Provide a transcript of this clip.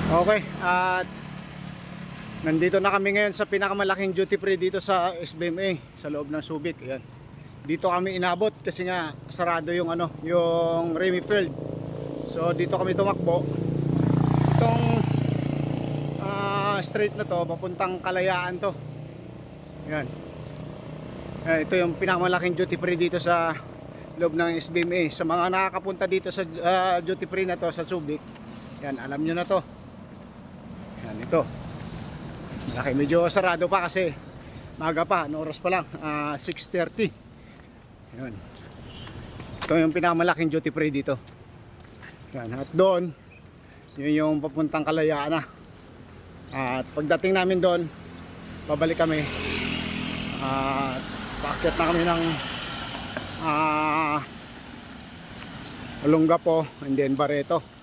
Okay, at nandito na kami ngayon sa pinakamalaking duty free dito sa SBMA sa loob ng Subic. Ayan. Dito kami inabot kasi nga sarado yung yung Remy Field. So dito kami tumakbo. Itong street na to papuntang Kalayaan to. Ayan. Ito yung pinakamalaking duty free dito sa loob ng SBMA. Sa mga nakakapunta dito sa duty free na to sa Subic, yan, alam nyo na to. Yan, ito malaki, medyo sarado pa kasi maga pa, ano oras pa lang, 6:30. Yan, ito yung pinakamalaking duty free dito. Yan, at doon yun yung papuntang Kalayaan na. At pagdating namin doon, babalik kami at paakyat na kami ng Olongapo and then Barreto.